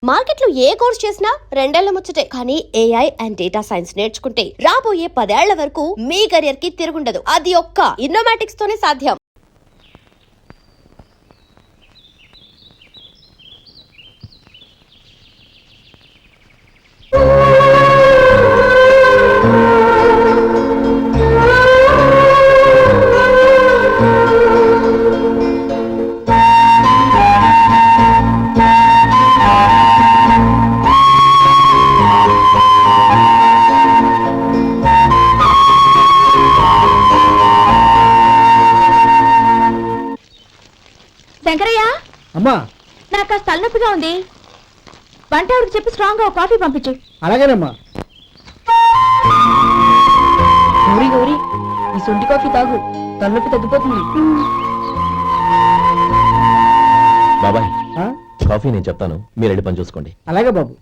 మార్కెట్లో ఏ కోర్స్ చేసినా రెండేళ్ల ముచ్చటే. కానీ ఏఐ అండ్ డేటా సైన్స్ నేర్చుకుంటే రాబోయే 10 ఏళ్ల వరకు మీ కెరియర్ కి తిరుగుండదు. అది ఒక్క ఇన్నోమాటిక్స్ తోనే సాధ్యం. శంకరయ్య, అమ్మా నాకు కాస్త తలనొప్పిగా ఉంది. వంట ఆవిడకి చెప్పి స్ట్రాంగ్ గా కాఫీ పంపించు. అలాగేనమ్మా. గౌరీ గౌరీ, ఈ సొంటి కాఫీ తాగు, తలనొప్పి తగ్గిపోతుంది. బాబాయ్, కాఫీ నేను చెప్తాను, మీరు వెళ్ళి పని చూసుకోండి. అలాగే బాబు.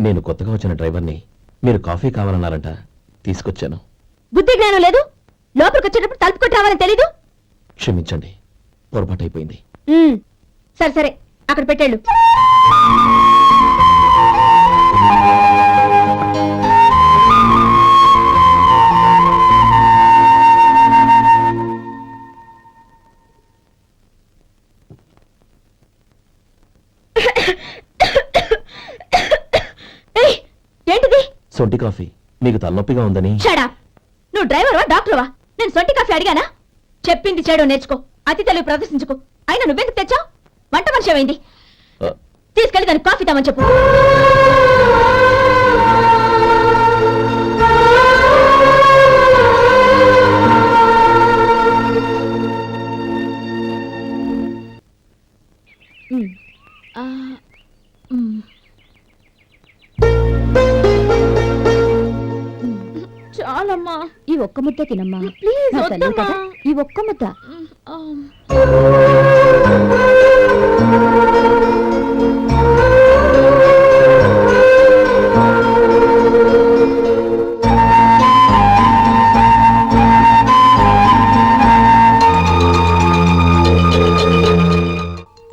నేను కొత్తగా వచ్చిన డ్రైవర్ని. మీరు కాఫీ కావాలన్నారంట, తీసుకొచ్చాను. బుద్ధి జ్ఞానం లేదు. లోపలికి వచ్చేటప్పుడు తలుపు కొట్టి రావాలని తెలీదు. క్షమించండి, పొరపాటు అయిపోయింది. సరే సరే, అక్కడ పెట్టేళ్ళు. ఏంటిది? సొంటి కాఫీ. మీకు తలనొప్పిగా ఉందని. Shut up. నువ్వు డ్రైవర్వా డాక్టర్వా? నేను సొంటి కాఫీ అడిగానా? చెప్పింది చేయడం నేర్చుకో, అతి తెలివి ప్రదర్శించుకో. అయినా నువ్వెందుకు తెచ్చావు? వంట మనిషి ఏమైంది? తీసుకెళ్ళి దానికి కాఫీ తామని చెప్పు. చాలమ్మా, ఈ ఒక్క ముద్ద తినమ్మా ప్లీజ్. ఈ ఒక్క ముద్ద.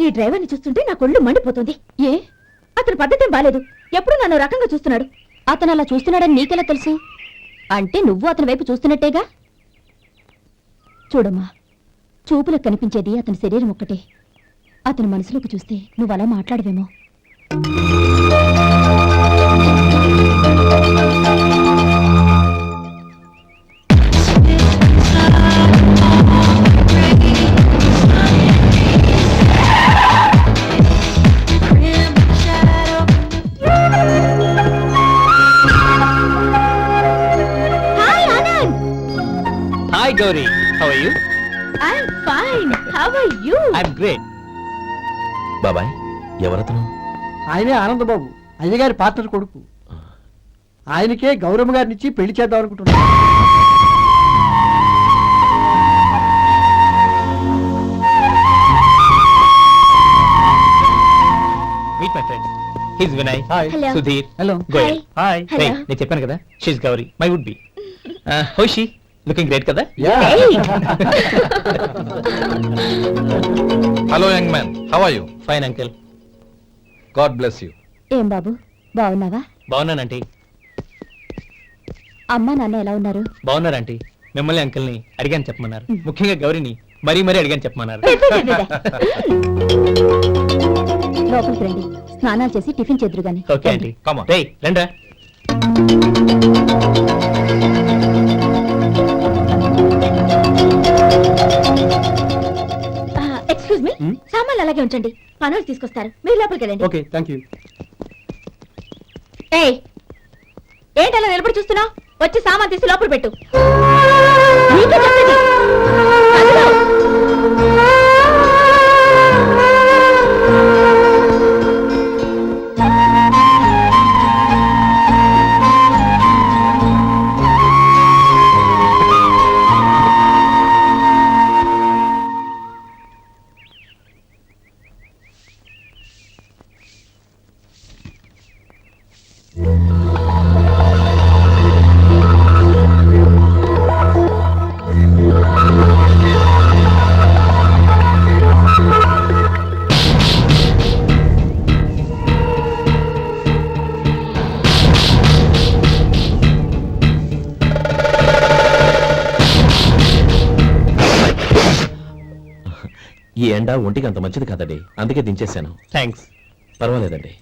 ఈ డ్రైవర్ని చూస్తుంటే నా కొళ్ళు మండిపోతుంది. ఏ, అతని పద్ధతి బాలేదు. ఎప్పుడు నన్ను రకంగా చూస్తున్నాడు. అతను అలా చూస్తున్నాడని నీకెలా తెలుసు? అంటే నువ్వు అతని వైపు చూస్తున్నట్టేగా. చూడమ్మా, చూపులకు కనిపించేది అతని శరీరం ఒక్కటే. అతని మనసులోకి చూస్తే నువ్వు అలా మాట్లాడవేమో. Hi Gauri, how are you? I'm fine. How are you? I'm great. బాబాయ్, ఎవరతను? ఆయనే ఆనందబాబు, అయ్యగారి పాత్ర కొడుకు. ఆయనకే గౌరమ్మ గారినిచ్చి పెళ్లి చేద్దాం అనుకుంటున్నా. Meet my friend. He's Vinay. Hi. Hello. Sudhir. Hello. Goyal. Hi. Hello. Hey, నేను చెప్పాను కదా, she's Gauri, my would be. How is she? Looking great కదా? Hello young man, how are you? Fine uncle. God bless you. ఏం బాబు, బాగున్నావా? బాగున్నానంటీ. అమ్మా నాన్న ఎలా ఉన్నారు? బాగున్నారంటీ. మిమ్మల్ని అంకుల్ని అడిగాను చెప్పమన్నారు. ముఖ్యంగా గౌరిని మరీ అడిగాను చెప్పమన్నారు. లోపలికి రండి, స్నానాలు చేసి టిఫిన్ చేద్దరు గాని. Okay aunty. Come on. రేయ్ రండ్రా. ఎక్స్క్యూజ్ మీ, సామాన్లు అలాగే ఉంచండి, పనులు తీసుకొస్తారు. మీరు లోపలికి వెళ్ళండి. Okay, thank you. ఏయ్, ఏంటలా నిలబడి చూస్తున్నావు? వచ్చి సామాన్ తీసి లోపల పెట్టు. నీకే చెప్పేది. అదిగో. ఎండ ఒంటికి అంత మంచిది కాదండి, అందుకే దించేశాను. థ్యాంక్స్. పర్వాలేదండి.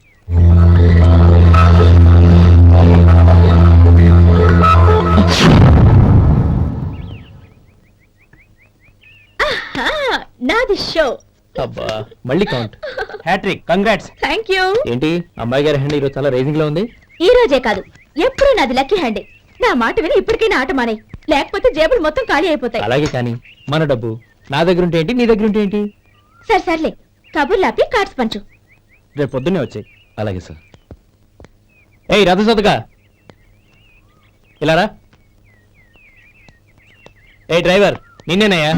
నాది షో. అబ్బా మళ్ళీ count. Hattrick, congrats. Thank you. ఏంటి అమ్మాయి గారి హ్యాండ్ ఈరోజు చాలా రైజింగ్ లో ఉంది. ఈ రోజే కాదు, ఎప్పుడూ నాది లక్కీ హ్యాండే. నా మాట విని ఇప్పటికైనా ఆట మానే, లేకపోతే జేబులు మొత్తం ఖాళీ అయిపోతాయి. అలాగే కానీ మన డబ్బు నా దగ్గర ఉంటే ఏంటి, నీ దగ్గర ఉంటే ఏంటి? సర్లే, కబుర్లు ఆపి కార్డ్స్ పంచు. రేపు పొద్దున్నే వచ్చాయి. అలాగే సార్. ఏయ్ రథసోదగా, ఇలా రా. ఏ డ్రైవర్, నిన్నేనయ్యా,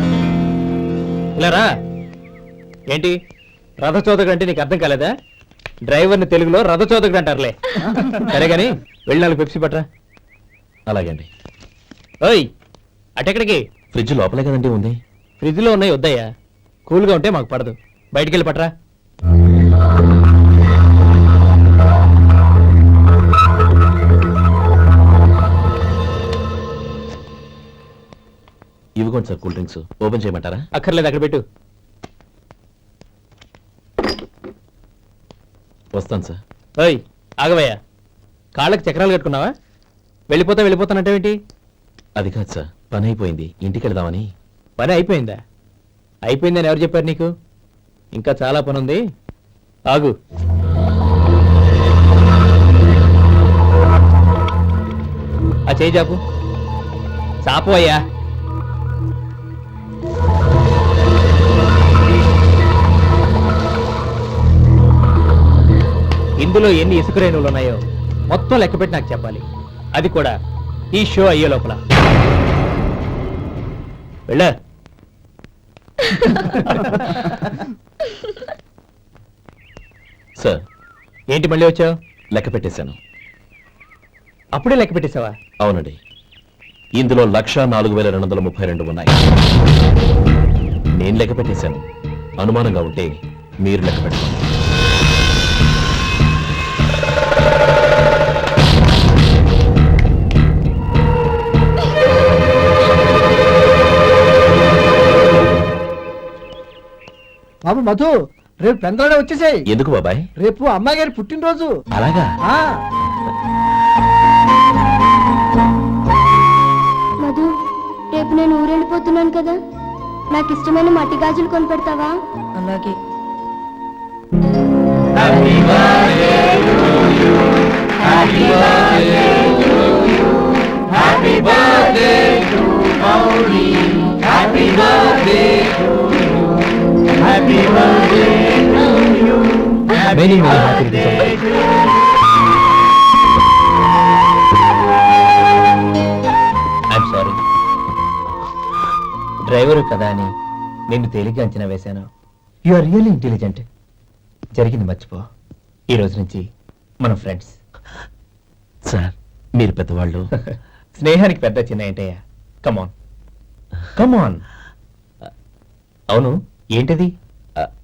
ఇలా రా. ఏంటి రథచోదకుడు అంటే నీకు అర్థం కాలేదా? డ్రైవర్ని తెలుగులో రథచోదకుడు అంటారులే. సరే గాని వెళ్ళి 4 పెప్సీ పట్రా. అలాగే అండి. ఓయ్ అటెక్కడికి? ఫ్రిడ్జ్ లోపలే కదండి ఉంది. ఫ్రిడ్జ్ లో ఉన్నాయి, వద్దయ్యా. కూల్గా ఉంటే మాకు పడదు. బయటికి వెళ్ళి పట్రా. ఇవ్వకోండి సార్, కూల్ డ్రింక్స్. ఓపెన్ చేయమంటారా? అక్కర్లేదు, అక్కడ పెట్టు. వస్తాను సార్. ఓయ్ ఆగవయ్యా, కాళ్ళకి చక్రాలు కట్టుకున్నావా? వెళ్ళిపోతానంటావేంటి? అది కాదు సార్, పని అయిపోయింది, ఇంటికి వెళదామని. పని అయిపోయిందా? అయిపోయిందని ఎవరు చెప్పారు నీకు? ఇంకా చాలా పని ఉంది, ఆగు. ఆ చేయి చాపు. చాపు అయ్యా. ఇందులో ఎన్ని ఇసుక రేణువులు ఉన్నాయో మొత్తం లెక్కపెట్టి నాకు చెప్పాలి. అది కూడా ఈ షో అయ్యే లోపల. వెళ్ళా. సార్, ఏంటి మళ్ళీ వచ్చావు? లెక్క పెట్టేశాను. అప్పుడే లెక్క పెట్టేశావా? అవునండి, ఇందులో 1,04,232 ఉన్నాయి. నేను లెక్క పెట్టేశాను. అనుమానంగా ఉంటే మీరు లెక్క పెట్టుకోండి. బాబు మధు, రేపు పెందలాడే వచ్చేసాయి. ఎందుకు బాబాయ్? రేపు అమ్మాయి గారి పుట్టినరోజు. అలాగా? ఆ మధు, రేపు నేను ఊరెళ్ళిపోతున్నాను కదా, నాకు ఇష్టమైన మట్టి గాజులు కొనిపెడతావా? అలాగే. Many happy returns. I'm sorry. Driver కదా అని నిన్ను తేలిగ్గా అంచనా వేశాను. You are really intelligent. జరిగింది మర్చిపో. ఈ రోజు నుంచి మనం ఫ్రెండ్స్. సార్, మీరు పెద్దవాళ్ళు. స్నేహానికి పెద్ద చిన్న ఏంటయ్యా? కమాన్ కమాన్. అవును, ఏంటది?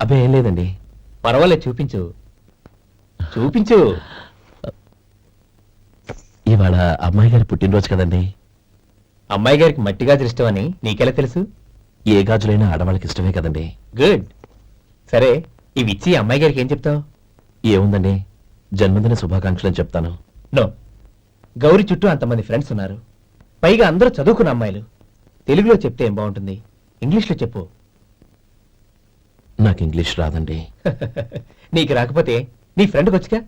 అబ్బే ఏం లేదండి. పర్వాలేదు, చూపించు చూపించు. ఇవాళ అమ్మాయి గారి పుట్టినరోజు కదండి. అమ్మాయి గారికి మట్టి గాజులు ఇష్టమని నీకెలా తెలుసు? ఏ గాజులైనా ఆడవాళ్ళకి ఇష్టమే కదండి. గుడ్. సరే, ఇవి ఇచ్చి అమ్మాయి గారికి ఏం చెప్తావు? ఏముందండి, జన్మదిన శుభాకాంక్షలు అని చెప్తాను. నో, గౌరీ చుట్టూ అంతమంది ఫ్రెండ్స్ ఉన్నారు, పైగా అందరూ చదువుకున్న అమ్మాయిలు. తెలుగులో చెప్తే ఏం బాగుంటుంది? ఇంగ్లీష్లో చెప్పు. నాకు ఇంగ్లీష్ రాదండి. నీకు రాకపోతే నీ ఫ్రెండ్కి వచ్చిగా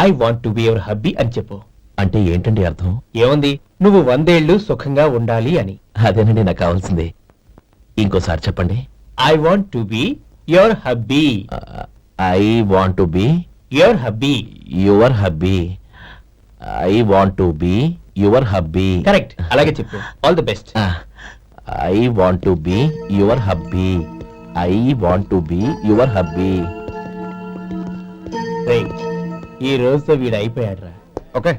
I want to be your hubby అని చెప్పు. అంటే ఏంటండి అర్థం? ఏముంది, నువ్వు 100 ఏళ్ళు సుఖంగా ఉండాలి అని. అదేనండి నాకు కావాల్సింది. ఇంకోసారి చెప్పండి. I want to be your hubby. I want to be your hubby. Your hubby. I want to be your hubby. Correct, అలాగే చెప్పు. All the best. I want to be your hubby. I want to be your hubby. ఈ రోజుతో వీడు అయిపోయాడు రా. Okay,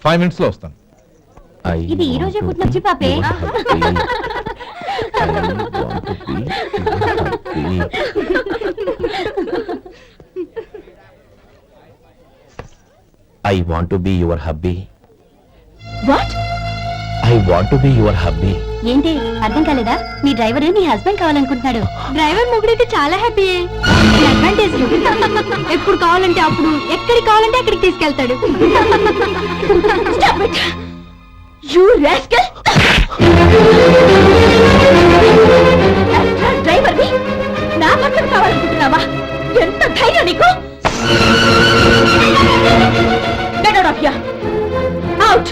5 minutes లో వస్తాను. ఇది ఈ రోజే పుట్టినొచ్చి పాపే. I want to be your hubby. What? I want to be your hubby. ఏంటి అర్థం కాలేదా? మీ డ్రైవర్ నీ హస్బెండ్ కావాలనుకుంటున్నాడు. డ్రైవర్ మొగుడైతే చాలా హ్యాపీ. అడ్వాంటేజ్ ఎప్పుడు కావాలంటే అప్పుడు, ఎక్కడికి కావాలంటే అక్కడికి తీసుకెళ్తాడు. డ్రైవర్ నా పక్కన కావాలనుకుంటున్నావా? ఎంత ధైర్యం నీకు? Get out of here. Out.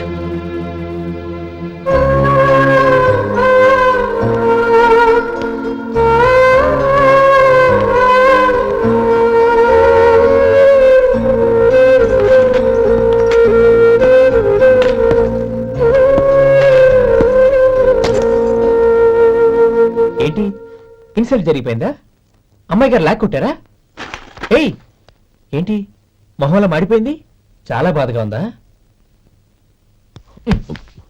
ఏంటి ఇన్సల్ట్ జరిగిపోయిందా? అమ్మాయి గారు లాక్ కొట్టారా? ఏయ్ ఏంటి మొహంలో మాడిపోయింది? చాలా బాధగా ఉందా?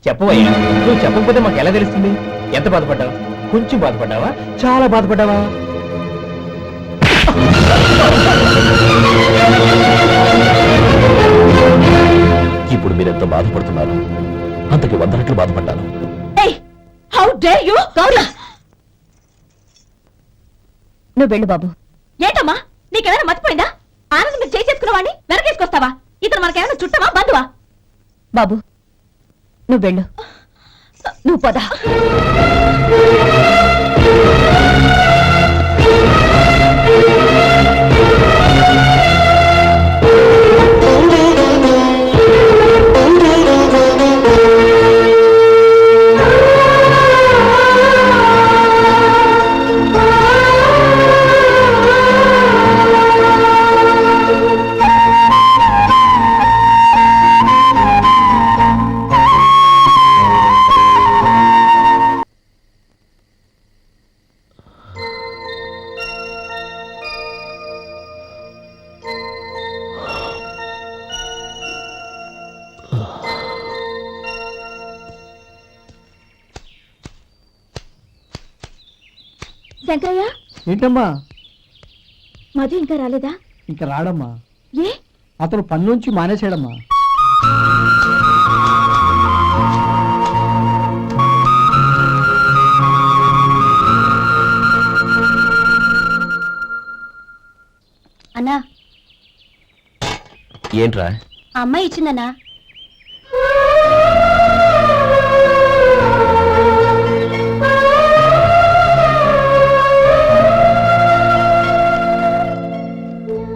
చెప్పవయ్యా, నువ్వు చెప్పకపోతే మాకు ఎలా తెలుస్తుంది? ఎంత బాధపడ్డావు? కొంచెం బాధపడ్డావా? చాలా బాధపడ్డావా? ఇప్పుడు మీరెంత బాధపడుతున్నారు, అంతకి 100 రెట్లు బాధపడ్డాను. Hey, how dare you? Gauri, నువ్వు వెళ్ళు బాబు. ఏంటమ్మా నీకేమైనా మర్చిపోయిందా? ఆనందం మీరు చేసేసుకున్న వాడిని వెనకేసుకొస్తావా? ఇతను మనకేమైనా చుట్టమా బంధువా? బాబు నువ్వు వెళ్ళు, నువ్వు పద. శంకరయ్య, ఏంటమ్మా? మధు ఇంకా రాలేదా? ఇంకా రాడమ్మా. ఏ? అతను పని నుంచి మానేశాడమ్మా. అన్నా, ఏంట్రా? ఆ అమ్మాయి ఇచ్చిందన్నా.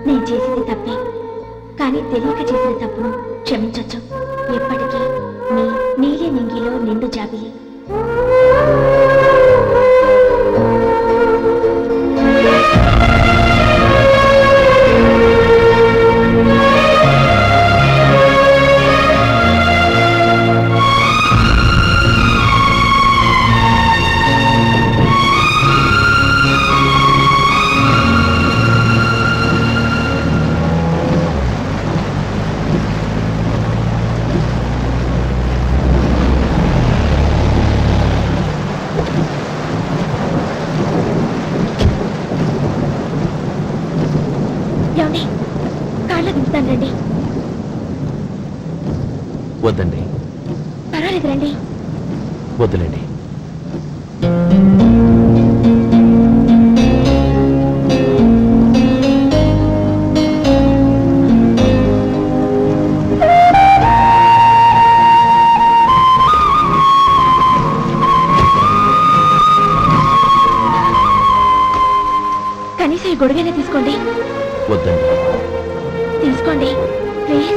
నేను చేసింది తప్పే, కానీ తెలియక చేసిన తప్పును క్షమించొచ్చు. ఎప్పటికీ నీ నీలి నింగిలో నిండు జాబిలి. ఏమండి, కాళ్ళ దింపుతాను రండి. వద్దండి, పర్వాలేదు రండి. వద్దులేండి. కనీసం ఈ గొడుగైనా తీసుకోండి. వద్దండి. తీసుకోండి ప్లీజ్.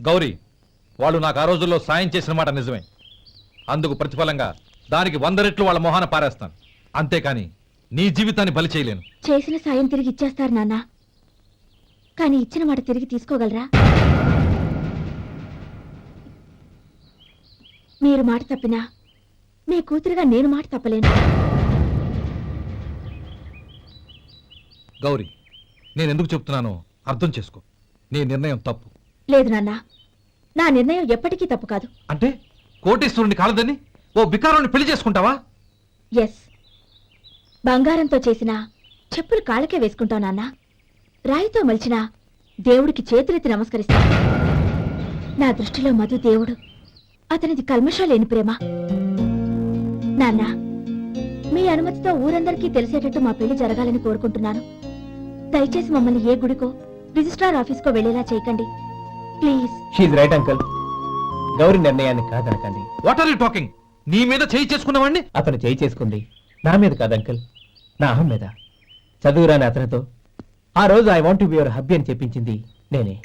గౌరీ, వాళ్ళు నాకు ఆ రోజుల్లో సాయం చేసిన మాట నిజమే. అందుకు ప్రతిఫలంగా దానికి 100 రెట్లు వాళ్ళ మొహాన పారేస్తాను. అంతేకాని నీ జీవితాన్ని బలి చేయలేను. చేసిన సాయం తిరిగి ఇచ్చేస్తారు నాన్న, కానీ ఇచ్చిన మాట తిరిగి తీసుకోగలరా? మీరు మాట తప్పినా మీ కూతురుగా నేను మాట తప్పలేను. గౌరీ, నేను ఎందుకు చెప్తున్నానో అర్థం చేసుకో. నీ నిర్ణయం తప్పు. లేదు నాన్న, నా నిర్ణయం ఎప్పటికీ తప్పు కాదు. అంటే కోటేశ్వరుని కాలదని ఓ బికారాన్ని పెళ్లి చేసుకుంటావా? ఎస్, బంగారంతో చేసిన చెప్పులు కాళ్ళకే వేసుకుంటావు నాన్న. రాయితో మలిచిన దేవుడికి చేతులెత్తి నమస్కరిస్తా. నా దృష్టిలో మధు దేవుడు, అతనిది కల్మషం లేని ప్రేమ. నాన్న, మీ అనుమతితో ఊరందరికీ తెలిసేటట్టు మా పెళ్లి జరగాలని కోరుకుంటున్నాను. దయచేసి మమ్మల్ని ఏ గుడికో రిజిస్ట్రార్ ఆఫీస్కో వెళ్లేలా చేయకండి please. She's right uncle. Gauri నిర్ణయాన్ని కాదనకండి. What are you talking? నీ మీద చేయి చేసుకున్నవాడిని అతను చేయి చేసుకుంది నా మీద కాదు అంకుల్, నా అహం మీద. చదువురాని అతనితో ఆ రోజు I want be your hubby అని చెప్పించింది నేనే.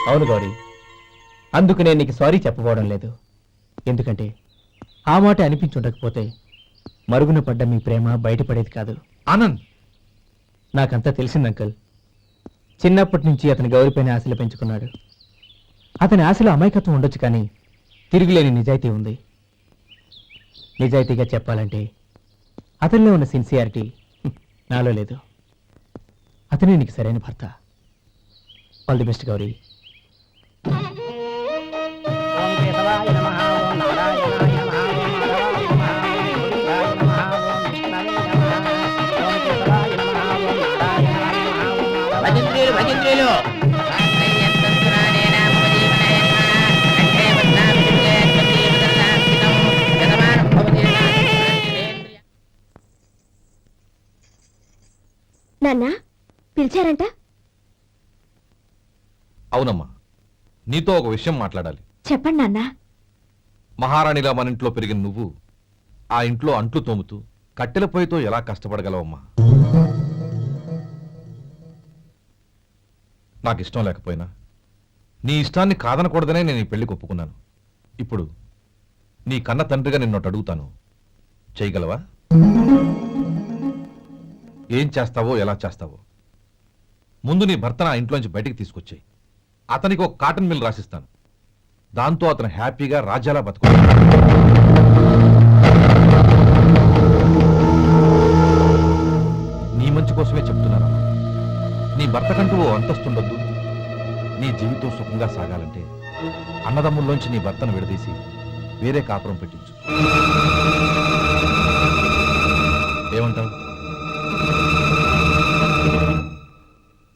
అవును గౌరీ, అందుకు నేను నీకు సారీ చెప్పబోవడం లేదు. ఎందుకంటే ఆ మాట అనిపించుండకపోతే మరుగున పడ్డ మీ ప్రేమ బయటపడేది కాదు. ఆనంద్, నాకంతా తెలిసింది అంకుల్. చిన్నప్పటి నుంచి అతని గౌరీపైన ఆశలు పెంచుకున్నాడు. అతని ఆశలో అమాయకత్వం ఉండొచ్చు, కానీ తిరుగులేని నిజాయితీ ఉంది. నిజాయితీగా చెప్పాలంటే అతనిలో ఉన్న సిన్సియారిటీ నాలో లేదు. అతనే నీకు సరైన భర్త. All the best Gauri. నాన్న, పిలిచారంట? అవునమ్మా, నీతో ఒక విషయం మాట్లాడాలి. చెప్పండి నాన్న. మహారాణిలా మన ఇంట్లో పెరిగిన నువ్వు ఆ ఇంట్లో అంట్లు తోముతూ కట్టెల పొయ్యితో ఎలా కష్టపడగలవమ్మా? నాకు ఇష్టం లేకపోయినా నీ ఇష్టాన్ని కాదనకూడదనే నేను ఈ పెళ్లికి ఒప్పుకున్నాను. ఇప్పుడు నీ కన్న తండ్రిగా నిన్నొకటి అడుగుతాను, చేయగలవా? ఏం చేస్తావో, ఎలా చేస్తావో ముందు నీ భర్తను ఆ ఇంట్లోంచి బయటికి తీసుకొచ్చాయి. అతనికి ఒక కాటన్ మిల్ రాసిస్తాను. దాంతో అతను హ్యాపీగా రాజ్యాలా బతుకు. నీ మంచి కోసమే చెప్తున్నాను. నీ భర్తకంటూ ఓ అంతస్తుండొద్దు. నీ జీవితం సుఖంగా సాగాలంటే అన్నదమ్ముల్లోంచి నీ భర్తను విడదీసి వేరే కాపురం పెట్టించు. ఏమంటావు?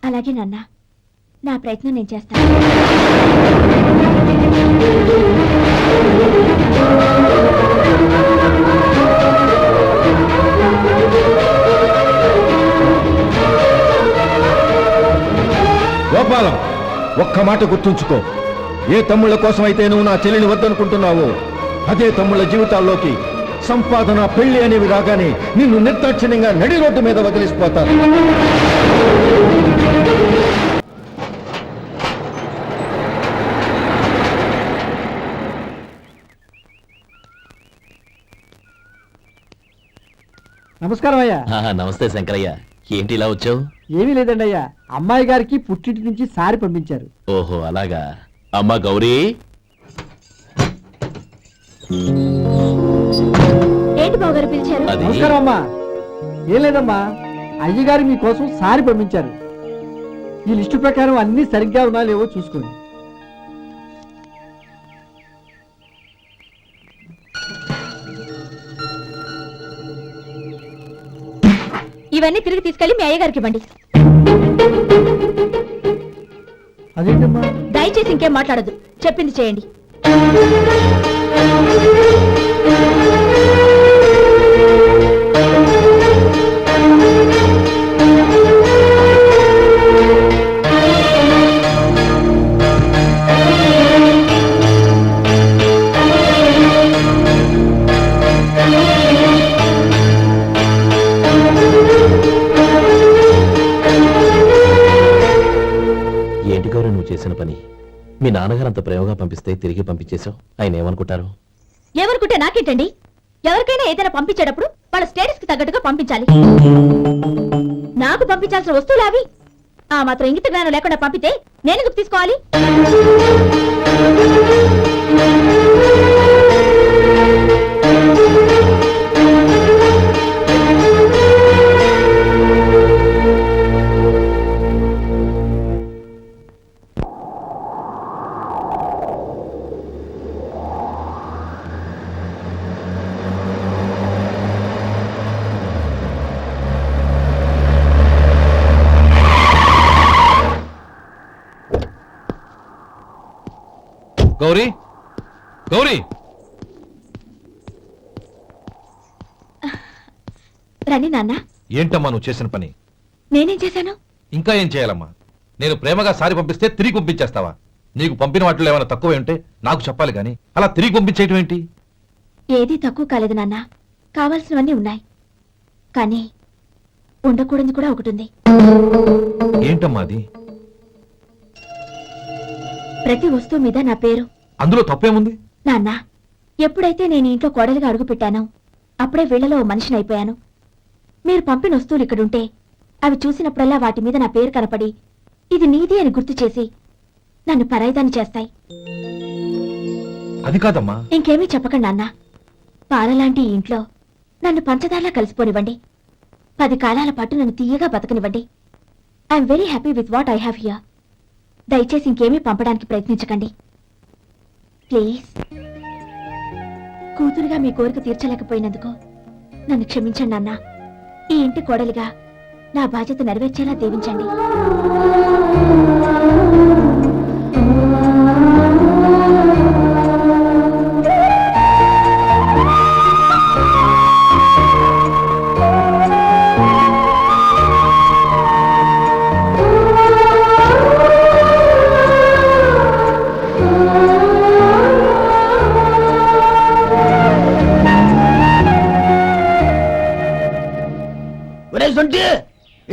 అలాగే నాన్న, నా ప్రయత్నం నేను చేస్తాను. గోపాలం, ఒక్క మాట గుర్తుంచుకో. ఏ తమ్ముళ్ళ కోసం అయితే నువ్వు నా చెల్లిని వద్దనుకుంటున్నావో అదే తమ్ముళ్ళ జీవితాల్లోకి సంపాదన, పెళ్లి అనేవి రాగానే నిన్ను నిర్దాక్షిణ్యంగా నడి రోడ్డు మీద వదిలిసిపోతారు. నమస్కారం అయ్యా. నమస్తే శంకరయ్య, ఏంటి ఇలా వచ్చావు? ఏమీ లేదండి అయ్యా, అమ్మాయి గారికి పుట్టింటి నుంచి సారి పంపించారు. ఓహో అలాగా. అమ్మా గౌరీ, ఏంటి బావగారు పిలిచారు? అది నమస్కారం అమ్మా. ఏం లేదమ్మా, అయ్యగారు మీకోసం సారి పంపించారు. ఈ లిస్టు ప్రకారం అన్ని సరిగ్గా ఉన్నా లేవో చూసుకోండి. ఇవన్నీ తిరిగి తీసుకెళ్లి మీ అయ్యగారికి ఇవ్వండి. అదేంటమ్మా? దయచేసి ఇంకేం మాట్లాడద్దు, చెప్పింది చేయండి. ఏంటి గౌరీ నువ్వు చేసిన పని? మీ నాన్నగారు అంత ప్రేమగా పంపిస్తే తిరిగి పంపించేశావు. ఆయన ఏమనుకుంటారు? ఎవరుకుంటే నాకేంటండి? ఎవరికైనా ఏదైనా పంపించేటప్పుడు వాళ్ళ స్టేటస్ కి తగ్గట్టుగా పంపించాలి. నాకు పంపించాల్సిన వస్తువులు అవి. ఆ మాత్రం ఇంగిత జ్ఞానం లేకుండా పంపితే నేనెందుకు తీసుకోవాలి? గౌరీ గౌరీ రండి నాన్న. ఏంటమ్మా నువ్వు చేసిన పని? నేనేం చేశాను? ఇంకా ఏం చేయాలమ్మా? నేను ప్రేమగా సారి పంపిస్తే తిరిగి పంపించేస్తావా? నీకు పంపిన వాటిలో ఏమైనా తక్కువ ఉంటే నాకు చెప్పాలి కానీ అలా తిరిగి పంపించేయటం ఏంటి? ఏదీ తక్కువ కాలేదు నాన్న. కావాల్సినవన్నీ ఉన్నాయి, కానీ ఉండకూడదు కూడా ఒకటి ఉంది. ఏంటమ్మా అది? ప్రతి వస్తువు మీద నా పేరు. అందులో తప్పేముంది? నాన్న, ఎప్పుడైతే నేను ఇంట్లో కోడలిగా అడుగు పెట్టానో అప్పుడే వీళ్లలో ఓ మనిషిని అయిపోయాను. మీరు పంపిన వస్తువులు ఇక్కడుంటే అవి చూసినప్పుడల్లా వాటి మీద నా పేరు కనపడి ఇది నీది అని గుర్తు చేసి నన్ను పరాయిదాన్ని చేస్తాయి. అది కాదమ్మా. ఇంకేమీ చెప్పకండి నాన్న. పాలలాంటి ఈ ఇంట్లో నన్ను పంచదారలా కలిసిపోనివ్వండి. 10 కాలాల పాటు నన్ను తీయగా బతకనివ్వండి. I'm very happy with what I have here. దయచేసి ఇంకేమీ పంపడానికి ప్రయత్నించకండి ప్లీజ్. కూతురుగా మీ కోరిక తీర్చలేకపోయినందుకు నన్ను క్షమించండి నాన్న. ఈ ఇంటి కోడలిగా నా బాధ్యత నెరవేర్చేలా దీవించండి.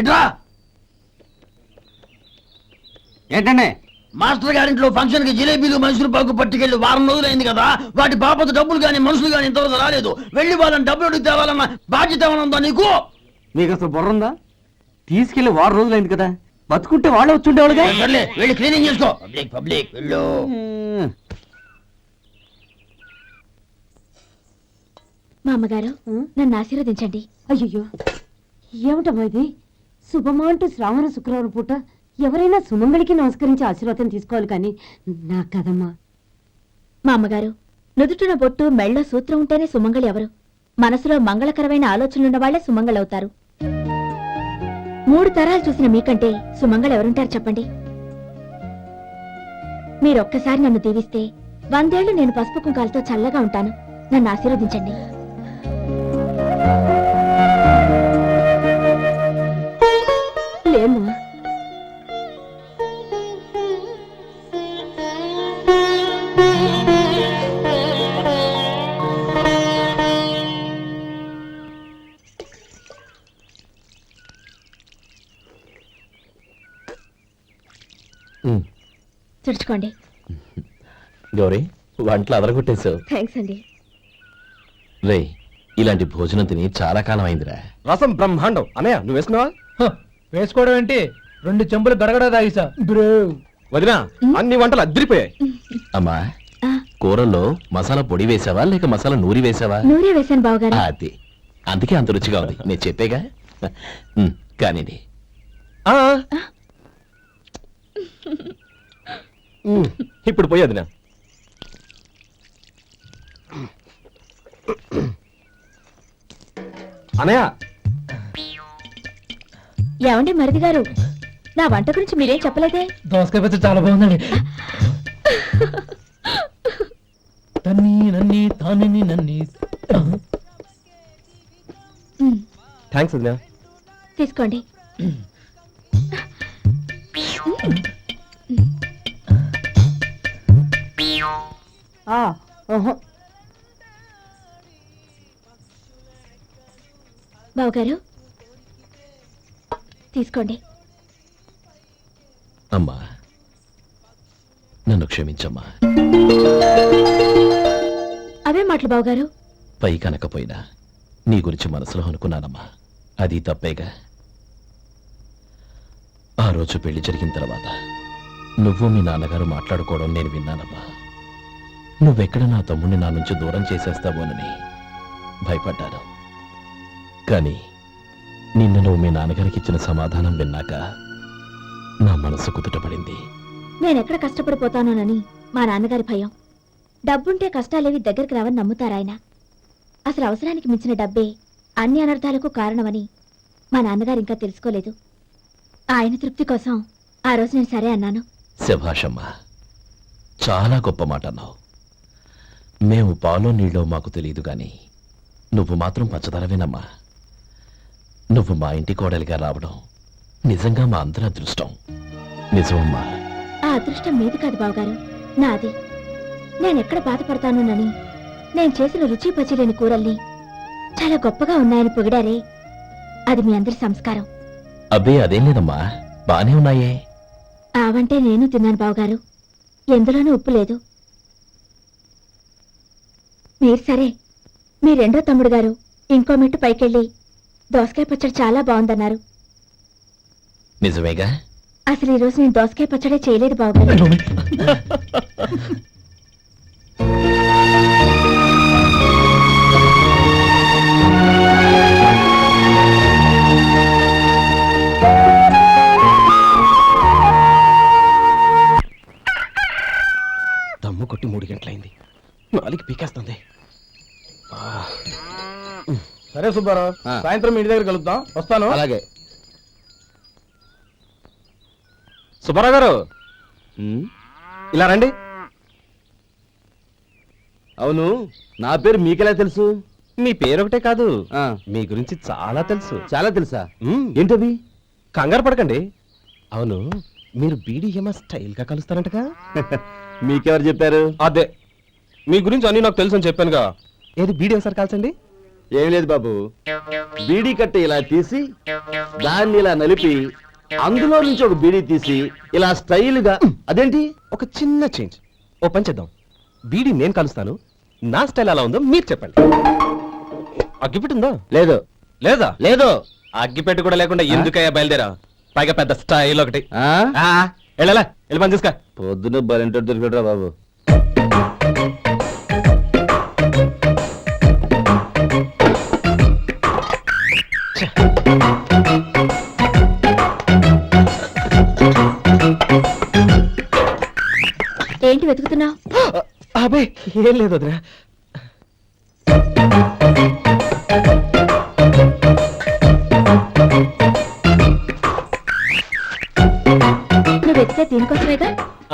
ఇట్రా. ఏంటండి మాస్టర్ గారింట్లో ఫంక్షన్ కి జిలేబీలు మైసూరు పాకు పట్టుకెళ్ళి వారం రోజులైంది కదా. వాటి బాపత డబ్బులు కానీ మనుషులు కానీ ఇంతవరకు రాలేదు. వెళ్ళి వాళ్ళని డబ్బులు అడిగి తేవాలన్న బాధ్యత ఏమైనా ఉందా నీకు? మీకు అసలు బుర్ర ఉందా? తీసుకెళ్లి 6 రోజులైంది కదా, బతుకుంటే వాళ్ళే వచ్చుండేవాళ్ళుగా. సర్లే, వెళ్ళి క్లీనింగ్ చేసుకో. పబ్లిక్ వెళ్ళు. మా అమ్మగారు నన్ను ఆశీర్వదించండి. అయ్యో ఏమిటమ్మా ఇది? శుభమా అంటూ శ్రావణ శుక్రవారం పూట ఎవరైనా సుమంగళికి నమస్కరించి ఆశీర్వాదం తీసుకోవాలి కానీ నా కదమ్మా. మా అమ్మగారు, నుదుటిన బొట్టు మెళ్ళ సూత్రం ఉంటేనే సుమంగళి ఎవరు? మనసులో మంగళకరమైన ఆలోచనలున్న వాళ్లే సుమంగళవుతారు. 3 తరాలు చూసిన మీకంటే సుమంగళ ఎవరుంటారు చెప్పండి? మీరొక్కసారి నన్ను దీవిస్తే 100 ఏళ్లు నేను పసుపు కుంకాలతో చల్లగా ఉంటాను. నన్ను ఆశీర్వదించండి. లేమ్మా, తుడుచుకోండి. గౌరీ, వంటలు అదరగొట్టేశావు. థ్యాంక్స్ అండి. రే, ఇలాంటి భోజనం తిని చాలా కాలం అయిందిరా. రసం బ్రహ్మాండం. అనయ్య నువ్వు వేసినావా? వేసుకోవడం ఏంటి? 2 చెంబులు గడగడ తాగిసా. వదినా, అన్ని వంటలు అద్దరిపోయాయి. అమ్మా, కూరల్లో మసాలా పొడి వేసావా లేక మసాలా నూరి వేసావా? నూరే వేశాను బావగారు. అది అందుకే అంత రుచిగా ఉంది. నేను చెప్పేగా. కానివ్వండి. ఇప్పుడు పోయి వదినా. అనయ్య, ఏమండి మరిది గారు, నా వంట గురించి మీరేం చెప్పలేదే? దోసకాయ పచ్చడి చాలా బాగుందండి. తన్ని నన్ని తాని నన్ని. థ్యాంక్స్ వదినా. తీసుకోండి. బావగారు తీసుకోండి. అమ్మా, నన్ను క్షమించమ్మా. అవే మాటలు బావగారు. పై కనకపోయినా నీ గురించి మనసులో అనుకున్నానమ్మా. అది తప్పేగా. ఆ రోజు పెళ్లి జరిగిన తర్వాత నువ్వు మీ నాన్నగారు మాట్లాడుకోవడం నేను విన్నానమ్మా. నువ్వెక్కడ నా తమ్ముడిని నా నుంచి దూరం చేసేస్తావోనని భయపడ్డాను. కానీ నిన్న నువ్వు మీ నాన్నగారికి ఇచ్చిన సమాధానం విన్నాక నా మనసు కుదుటపడింది. నేనెక్కడ కష్టపడిపోతానోనని మా నాన్నగారి భయం. డబ్బుంటే కష్టాలేవి దగ్గరికి రావని నమ్ముతారాయన. అసలు అవసరానికి మించిన డబ్బే అన్ని అనర్థాలకు కారణమని మా నాన్నగారు ఇంకా తెలుసుకోలేదు. ఆయన తృప్తి కోసం ఆ రోజు నేను సరే అన్నాను. శభాషమ్మా, చాలా గొప్ప మాట అన్నావు. మేము పాలో నీళ్ళో మాకు తెలియదు గాని నువ్వు మాత్రం పచ్చదరవేనమ్మా. నువ్వు మా ఇంటి కోడలిగా రావడం నిజంగా మా అందరి అదృష్టం. నిజమమ్మా. ఆ అదృష్టం మీది కాదు బావగారు, నాది. నేనెక్కడ బాధపడతానోనని నేను చేసిన రుచి పచిలేని కూరల్ని చాలా గొప్పగా ఉన్నాయని పొగిడారే, అది మీ అందరి సంస్కారం. అబ్బే అదేం లేదమ్మా, బానే ఉన్నాయే. ఆవంటే నేను తిన్నాను బావగారు, ఎందులోనూ ఉప్పు లేదు. మీరు సరే, మీ రెండో తమ్ముడు గారు ఇంకో మెట్టు పైకెళ్ళి దోసకాయ పచ్చడి చాలా బాగుందన్నారు. నిజమేగా? అసలు ఈ రోజు నేను దోసకాయ పచ్చడే చేయలేదు బావగారు. దమ్ము కొట్టి 3 గంటలైంది, 4 పీకేస్తుంది. సరే సుబ్బారావు, సాయంత్రం ఇంటి దగ్గర కలుద్దాం. వస్తాను. అలాగే. సుబ్బారావు గారు, ఇలా రండి. అవును, నా పేరు మీకెలా తెలుసు? మీ పేరు ఒకటే కాదు, మీ గురించి చాలా తెలుసు. చాలా తెలుసా? మ్మ్. ఏంటది? కంగారు పడకండి. అవును, మీరు బీడీఎంఆ స్టైల్ గా కలుస్తారంటగా? మీకెవరు చెప్పారు? అదే, మీ గురించి అన్ని నాకు తెలుసు అని చెప్పానుగా. ఏది బీడీ ఒకసారి కాల్చండి. ఏం లేదు బాబు, బీడీ కట్ట ఇలా తీసి దాన్ని ఇలా నలిపి అందులో నుంచి ఒక బీడీ తీసి ఇలా స్టైల్ గా. అదేంటి? ఒక చిన్న చేంజ్. ఓ పని చేద్దాం, బీడీ నేను కలుస్తాను, నా స్టైల్ ఎలా ఉందో మీరు చెప్పండి. అగ్గిపెట్టుందా? లేదు. లేదా? లేదు. అగ్గిపెట్టు కూడా లేకుండా ఎందుకయ్యా బయలుదేరా? పైగా పెద్ద స్టైల్ ఒకటి. ఆ? వెళ్ళాలా, వెళ్ళి పని చూసుకో. పొద్దున బలింటో దొరికడరా బాబు. ఏంటి వెతుకుతున్నావు? అబే ఏం లేదు వదినా. నువ్వు వెతికే దీనికోసమేగా.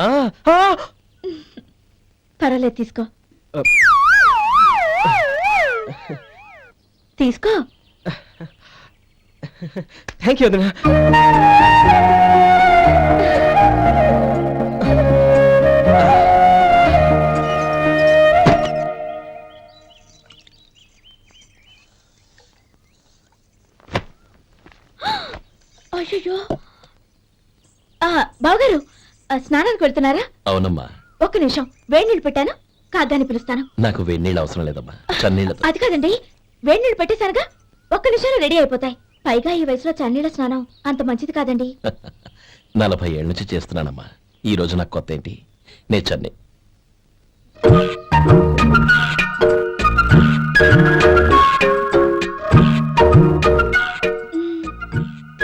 ఆ, ఆ. పర్వాలేదు, తీసుకో. తీసుకో. థ్యాంక్ యూ వదినా. అయ్యో, బావగారు స్నానానికి వెళ్తున్నారా? అవునమ్మా. ఒక్క నిమిషం, వేడి నీళ్ళు పెట్టాను, కాగ్గాని పిలుస్తాను. నాకు వేడినీళ్ళు అవసరం లేదమ్మా, చన్నీళ్ళతో. అది కాదండి, వేడి నీళ్ళు పెట్టేశారుగా, ఒక్క నిమిషంలో రెడీ అయిపోతాయి. పైగా ఈ వయసులో చన్నీళ్ళ స్నానం అంత మంచిది కాదండి. 40 ఏళ్ళ నుంచి చేస్తున్నానమ్మా. ఈ రోజు నాకు కొత్త ఏంటి? నే చన్ని.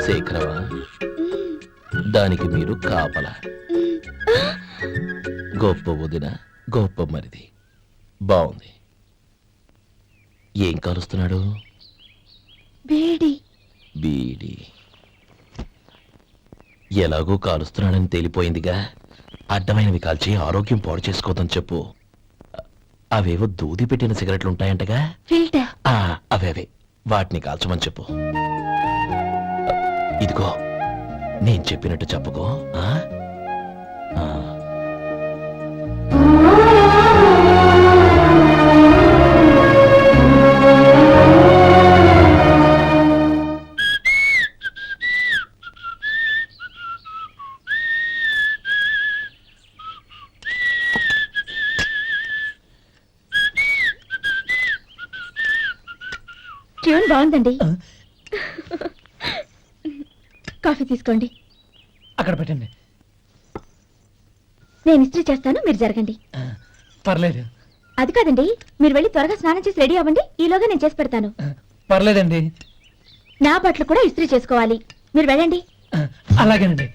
శేఖరవా, దానికి మీరు కాపలా. గొప్ప వదిన, గొప్ప మరిది. బాగుంది. ఏం కాలుస్తున్నాడు? వేడి. బీడి. ఎలాగో కాలుస్తున్నాడని తేలిపోయిందిగా, అడ్డమైనవి కాల్చి ఆరోగ్యం పాడు చేసుకోదని చెప్పు. అవేవో దూది పెట్టిన సిగరెట్లు ఉంటాయంటగా, ఫిల్టర్. అవే వాటిని కాల్చమని చెప్పు. ఇదిగో, నేను చెప్పినట్టు చెప్పుకో. ట్యూన్ బాగుందండి. కాఫీ తీసుకోండి. అక్కడ పెట్టండి. నేను ఇస్త్రీ చేస్తాను, మీరు జరగండి. పర్లేదు. అది కాదండి, మీరు వెళ్ళి త్వరగా స్నానం చేసి రెడీ అవ్వండి, ఈలోగా నేను చేసి పెడతాను. పర్లేదండి. నా బట్టలు కూడా ఇస్త్రీ చేసుకోవాలి, మీరు వెళ్ళండి. అలాగేనండి.